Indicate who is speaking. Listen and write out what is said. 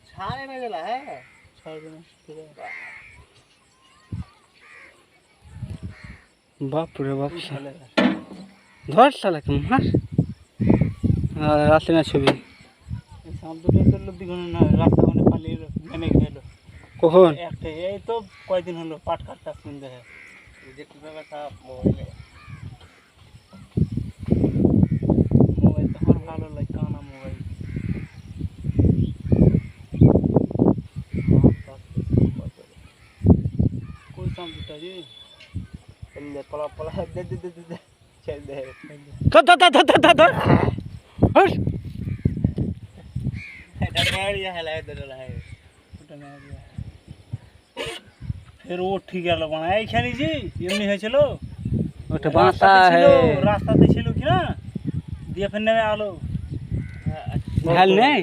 Speaker 1: ছাড়ে না গেলা হ্যাঁ ছাড়বে না
Speaker 2: বাপ রে বাপ ধর শালা কেমন মার রাতে না ছবি
Speaker 1: রাস্তা মানে পালিয়ে নেমে গেল
Speaker 2: কখন
Speaker 1: একটা এই তো কয়দিন হলো পাট কাটটা শুনতে হয় মোবাইলে মোবাইল তো আমার ভালো লাগতো না মোবাইল কই সামটা জি এমনি পলা পলা দে দে দে দে ছেড়ে দে
Speaker 2: ধর
Speaker 1: এটা মারিয়া হেলা দলা है ওটা মারিয়া फिर वो ठीक গেল মানে এইখানে জি এমনি হয়েছিল
Speaker 2: ওটা বাঁচা হে
Speaker 1: রাস্তাতে ছিল কি না দিয়ে ফের নেমে আলো
Speaker 2: ঝাল নেই